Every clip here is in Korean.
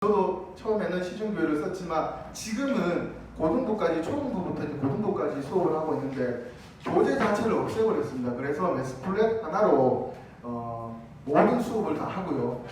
저도 처음에는 시중교회를 썼지만 지금은 고등부까지, 초등부부터 이제 고등부까지 수업을 하고 있는데 교재 자체를 없애버렸습니다. 그래서 매스플랫 하나로 모든 수업을 다 하고요.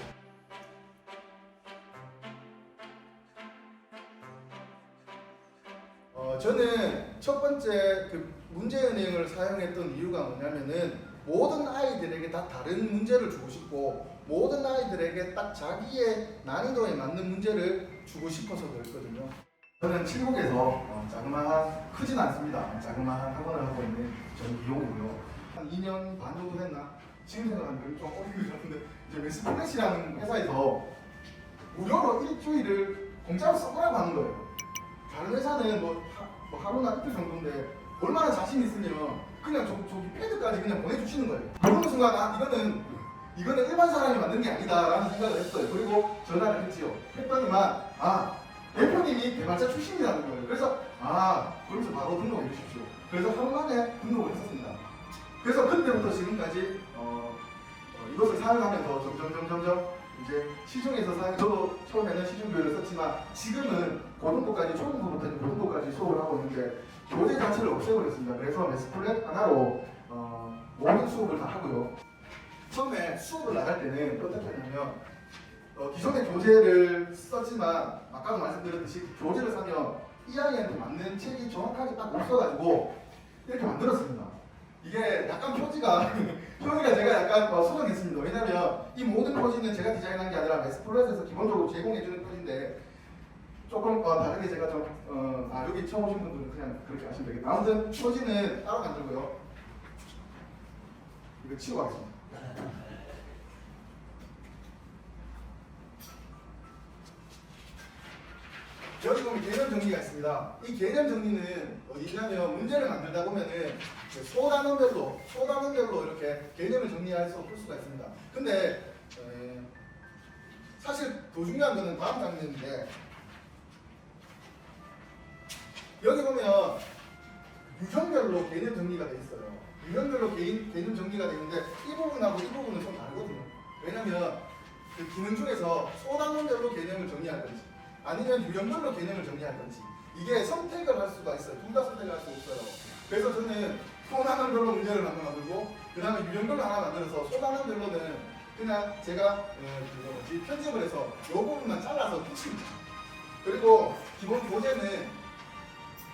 저는 첫 번째 그 문제은행을 사용했던 이유가 뭐냐면은 모든 아이들에게 다 다른 문제를 주고 싶고 모든 아이들에게 딱 자기의 난이도에 맞는 문제를 주고 싶어서 그랬거든요. 저는 칠곡에서 자그마한, 크진 않습니다. 자그마한 학원을 하고 있는 전이용이고요. 한 2년 반 정도 됐나? 지금 생각하면 좀 어리게 같은데 이제 매스플랫이라는 회사에서 무료로 일주일을 공짜로 써보라고 하는 거예요. 다른 회사는 뭐 하루나 이틀 정도인데 얼마나 자신 있으면 그냥 저기 패드까지 그냥 보내주시는 거예요. 그러는 순간 이거는 일반 사람이 만든 게 아니다 라는 생각을 했어요. 그리고 전화를 했지요. 했더니만 대표님이 개발자 출신이라는 거예요. 그래서 그러면서 바로 등록해 주십시오. 그래서 하루 만에 등록을 했었습니다. 그래서 그때부터 지금까지 이것을 사용하면서 점점 이제 시중에서 저도 처음에는 시중교회를 썼지만 지금은 고등부까지, 초등부부터 고등부까지 수업을 하고 있는데 교재 자체를 없애버렸습니다. 그래서 매스플랫 하나로 모든 수업을 다 하고요. 처음에 수업을 나갈 때는 어떻게 하냐면 기존의 교재를 썼지만 아까도 말씀드렸듯이 교재를 사면 이 아이한테 맞는 책이 정확하게 딱 없어가지고 이렇게 만들었습니다. 이게 약간 표지가 제가 약간 수정했습니다. 왜냐면 이 모든 표지는 제가 디자인한 게 아니라 매스플랫에서 기본적으로 제공해주는 표지인데 조금 다르게 제가 좀 여기 처음 오신 분들은 그냥 그렇게 하시면 되겠다. 아무튼 표지는 따로 만들고요. 이거 치우고 가겠습니다. 여기 보면 개념 정리가 있습니다. 이 개념 정리는 어디냐면 문제를 만들다 보면은 소단원별로 이렇게 개념을 정리해서 풀 수가 있습니다. 근데 사실 더 중요한 거는 다음 장면인데 여기 보면 유형별로 개념 정리가 돼 있어요. 유형별로 개념 정리가 되는데 이 부분하고 이 부분은 좀 다르거든요. 왜냐면 그 기능 중에서 소단원별로 개념을 정리할 건지 아니면 유형별로 개념을 정리할 건지 이게 선택을 할 수가 있어요. 둘 다 선택을 할 수 없어요. 그래서 저는 소단원별로 문제를 하나 만들고 그 다음에 유형별로 하나 만들어서 소단원별로는 그냥 제가 편집을 해서 이 부분만 잘라서 붙입니다. 그리고 기본 교재는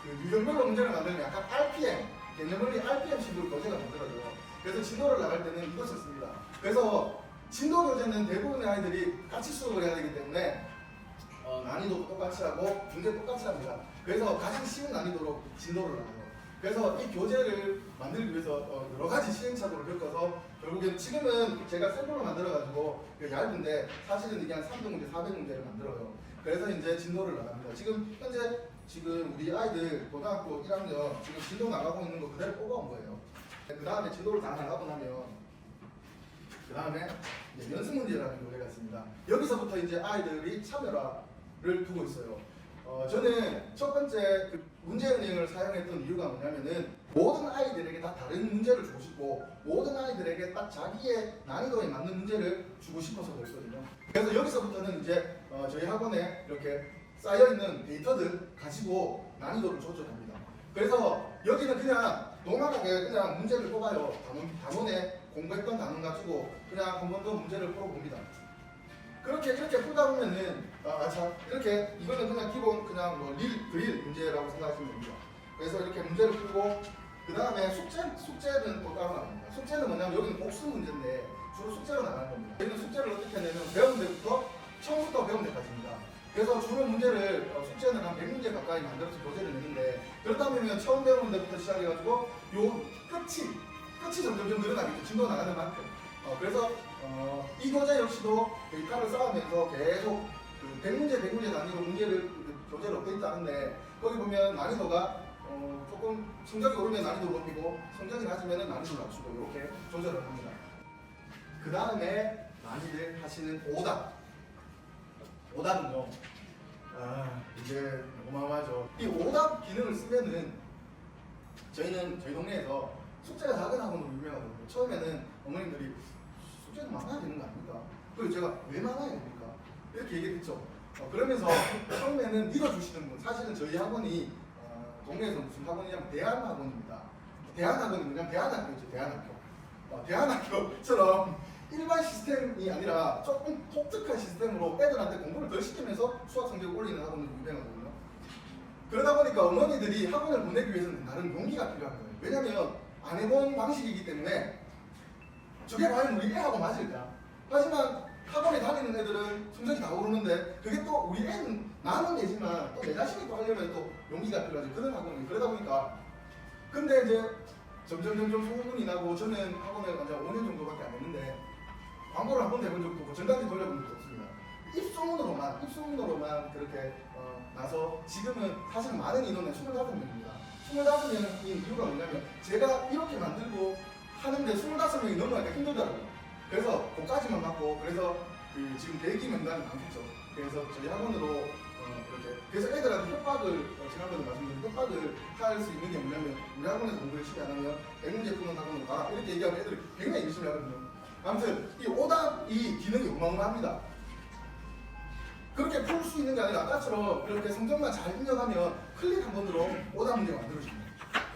그 유형별로 문제를 만들면 약간 RPM, 개념원리 RPM식으로 교재가 만들어져요. 그래서 진도를 나갈 때는 이것을 씁니다. 그래서 진도 교재는 대부분의 아이들이 같이 수업을 해야 되기 때문에 난이도 똑같이 하고 문제 똑같이 합니다. 그래서 가장 쉬운 난이도로 진도를 나가요. 그래서 이 교재를 만들기 위해서 여러 가지 시행착오를 겪어서 결국엔 지금은 제가 샘플로 만들어가지고 얇은데 사실은 이게 한 300문제, 400문제를 만들어요. 그래서 이제 진도를 나갑니다. 현재 우리 아이들 고등학교 1학년 지금 진도 나가고 있는 거 그대로 뽑아온 거예요. 그 다음에 진도를 다 나가고 나면 그 다음에 연습 문제라는 교재가 있습니다. 여기서부터 이제 아이들이 참여를 두고 있어요. 저는 첫 번째 그 문제은행을 사용했던 이유가 뭐냐면은 모든 아이들에게 다 다른 문제를 주고 싶고 모든 아이들에게 딱 자기의 난이도에 맞는 문제를 주고 싶어서 그랬거든요. 그래서 여기서부터는 이제 저희 학원에 이렇게 쌓여있는 데이터들 가지고 난이도를 조절합니다. 그래서 여기는 그냥 노멀하게 그냥 문제를 뽑아요. 단원에 공부했던 단원 가지고 그냥 한 번 더 문제를 풀어봅니다. 이렇게 풀다 보면은 이렇게 이거는 그냥 기본 그냥 그릴 문제라고 생각하시면 됩니다. 그래서 이렇게 문제를 풀고 그 다음에 숙제는 또 따로 나갑니다. 숙제는 뭐냐면 여기는 복수 문제인데 주로 숙제로 나가는 겁니다. 저희는 숙제를 어떻게 하냐면 배운 데부터 처음부터 배운 데까지입니다. 그래서 주로 문제를 숙제는 한 100문제 가까이 만들어서 교재를 내는데 그렇다면 처음 배우는 데부터 시작해가지고 요 끝이 점점 늘어나겠죠. 진도 나가는 만큼. 그래서 이 교재 역시도 데이터를 쌓으면서 계속 그 100문제 단위로 교재를 업데이트하는데 거기 보면 난이도가 조금 성적이 오르면 난이도 높이고 성적이 낮으면 난이도 낮추고 이렇게 조절을 합니다. 그 다음에 많이들 하시는 오답은요. 이제 어마어마하죠. 이 오답 기능을 쓰면은 저희 동네에서 숙제가 작은 학원으로 유명하거든요. 처음에는 어머님들이 숙제는 많아야 되는 거 아닙니까? 그래서 제가 왜 많아야 됩니까? 이렇게 얘기했죠. 그러면서 처음에는 믿어주시는 분, 사실은 저희 학원이 동네에서 무슨 학원이냐면 대안학원입니다. 대안학원이 뭐냐면 대안학교죠. 대안학교. 대안학교처럼 일반 시스템이 아니라 조금 독특한 시스템으로 애들한테 공부를 덜 시키면서 수학 성적을 올리는 학원이 유명하거든요. 그러다 보니까 어머니들이 학원을 보내기 위해서는 나름 용기가 필요한 거예요. 왜냐면 안 해본 방식이기 때문에 저게 과연 우리 애하고 맞을까? 하지만 학원에 다니는 애들은 성적이 다 오르는데 그게 또 우리 애는 나는 내지만 또 내 자신이 또 하려면 또 용기가 필요하죠. 그런 학원이. 그러다 보니까 근데 이제 점점 소문이 나고 저는 학원을 이제 5년 정도밖에 안 했는데 광고를 한 번도 해본 적도 없고 전단지 돌려본 적도 없습니다. 입소문으로만 그렇게 나서 지금은 사실 많은 인원은 25명입니다. 25명인 이유가 뭐냐면 제가 이렇게 만들고 하는데 25명이 넘어가니까 힘들더라고요. 그래서 그까지만 맞고 그래서 지금 대기 명단이 많겠죠. 그래서 저희 학원으로 이렇게 그래서 애들한테 협박을 지난번에 말씀드린 협박을 할 수 있는 게 뭐냐면 우리 학원에서 공부 열심히 안 하면 백문제 푸는 학원으로 가 이렇게 얘기하면 애들이 굉장히 열심히 하거든요. 아무튼 이 오답이 기능이 어마어마합니다. 그렇게 풀 수 있는 게 아니라 아까처럼 이렇게 성적만 잘 입력하면 클릭 한 번으로 오답 문제가 만들어집니다.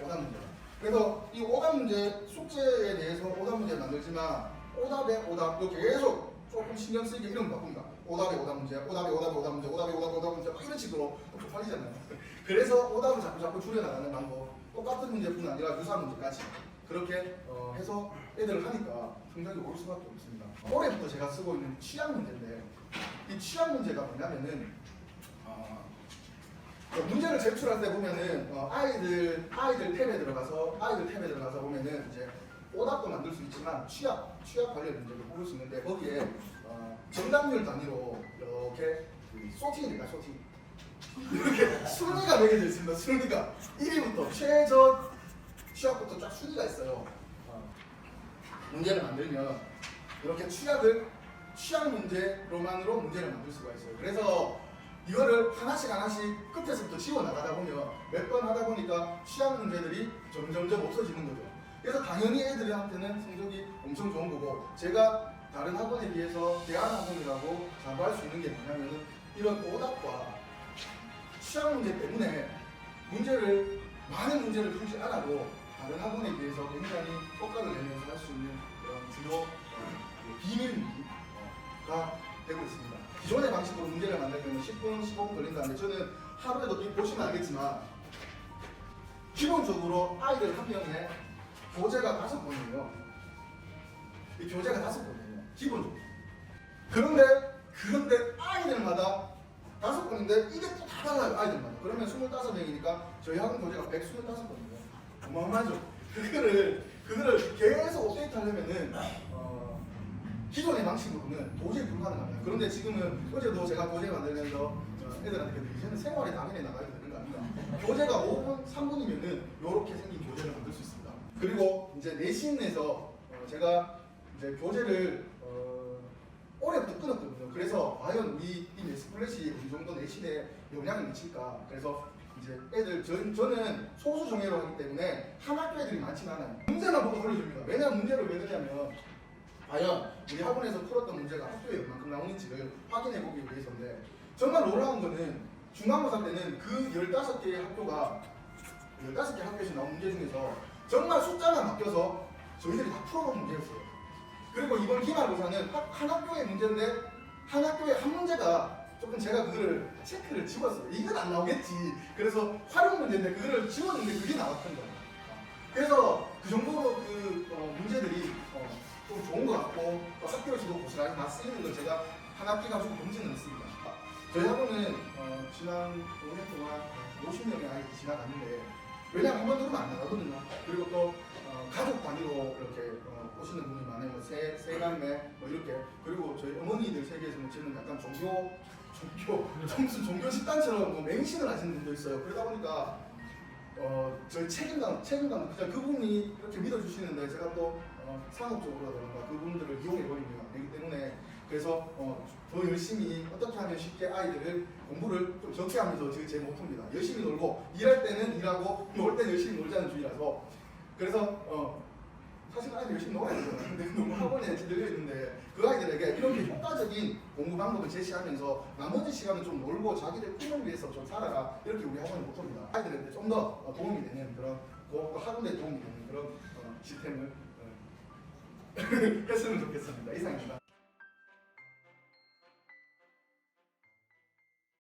오답 문제가. 그래서 이 오답 문제 숙제에 대해서 오답 문제를 만들지만 오답에 오답 또 계속 조금 신경 쓰이게 이름 바꿉니다. 오답에 오답 문제, 오답에 오답 문제, 오답에 오답 문제 막 이런 식으로 좀 팔리잖아요. 그래서 오답을 자꾸 줄여나가는 방법. 똑같은 문제뿐 아니라 유사한 문제까지 그렇게 해서 애들을 하니까 성적이 오를 수밖에 없습니다. 올해부터 제가 쓰고 있는 취약 문제인데 이 취약 문제가 뭐냐면은 문제를 제출할 때 보면은 아이들 탭에 들어가서 보면은 이제 오답도 만들 수 있지만 취약 관련 문제를 뽑을 수 있는데 거기에 정답률 단위로 이렇게 소팅이니까 소팅 이렇게 순위가 매겨져 있습니다. 순위가 1위부터 최저 취약부터 쫙 순위가 있어요. 문제를 만들면 이렇게 취약 문제로만으로 문제를 만들 수가 있어요. 그래서 이거를 하나씩 끝에서부터 지워 나가다 보면 몇 번 하다 보니까 취약 문제들이 점점 없어지는 거죠. 그래서 당연히 애들한테는 성적이 엄청 좋은 거고 제가 다른 학원에 비해서 대안학원이라고 자부할 수 있는 게 뭐냐면은 이런 오답과 취약 문제 때문에 많은 문제를 풀지 않아도 다른 학원에 비해서 굉장히 효과를 내면서 할 수 있는 그런 주요 비밀무기가 되고 있습니다. 기존의 방식으로 문제를 만들면 10분, 15분 걸린다는데 저는 하루에도 보시면 알겠지만 기본적으로 아이들 한 명에 교재가 5번이에요. 이 교재가 5번이에요. 기본적으로. 그런데 아이들마다 5번인데 이게 또 다 달라요. 아이들마다. 그러면 25명이니까 저희 학원 교재가 125번이에요. 어마어마하죠. 그거를 계속 업데이트 하려면은 기존의 방식으로는 도저히 불가능합니다. 그런데 지금은 어제도 제가 교재 만들면서 애들한테 이제는 생활에 당연히 나가야 되는 거 아닌가. 교재가 5분, 3분이면은 이렇게 생긴 교재를 만들 수 있습니다. 그리고 이제 내신에서 제가 이제 교재를 올해부터 끊었거든요. 그래서 과연 우리 이 넷플래시 어느 정도 내신에 영향을 미칠까. 그래서 이제 애들 저는 소수 정예로 하기 때문에 한 학교 애들이 많지는 않아요. 문제만 보고 돌려줍니다. 왜냐면 문제를 왜 그러냐면 과연 우리 학원에서 풀었던 문제가 학교에 얼만큼 나오는지를 확인해 보기 위해서인데 정말 놀라운 거는 중간고사 때는 그 15개의 학교가 15개 학교에서 나온 문제 중에서 정말 숫자만 바뀌어서 저희들이 다 풀어본 문제였어요. 그리고 이번 기말고사는 한 학교의 문제인데 한 학교에 한 문제가 조금 제가 그거를 체크를 지웠어요. 이건 안 나오겠지. 그래서 활용 문제인데 그거를 지웠는데 그게 나왔던 거예요. 그래서 그 정도로 문제들이 좀 좋은 것 같고 또 학교에서도 고스란히 다 쓰이는 걸 제가 한 학기 가지고 검증을 했습니다. 저희 학원은 지난 5년 동안 50명의 아이들이 지나갔는데 왜냐면 한 번 들으면 안 나가거든요. 그리고 또 가족 단위로 이렇게 오시는 분이 많아요. 세남매 뭐 이렇게. 그리고 저희 어머니들 세계에서는 저는 약간 무슨 종교 집단처럼 뭐 맹신을 하시는 분도 있어요. 그러다 보니까 저희 책임감 그냥 그분이 이렇게 믿어주시는데 제가 또 상업적으로라든가 그분들을 이용해버리면 안 되기 때문에 그래서 더 열심히 어떻게 하면 쉽게 아이들을 공부를 좀 적게 하면서 제 모토입니다. 열심히 놀고 일할 때는 일하고 놀 때는 열심히 놀자는 주의라서 그래서 사실 아이들 열심히 놀아야 되잖아. 근데 너무 학원에 들려 있는데 그 아이들에게 이렇게 효과적인 공부 방법을 제시하면서 나머지 시간은 좀 놀고 자기들 꿈을 위해서 좀 살아라 이렇게 우리 학원이 못합니다. 아이들한테 좀 더 도움이 되는 그런 학원에 도움이 되는 그런 시스템을 했으면 좋겠습니다. 이상입니다.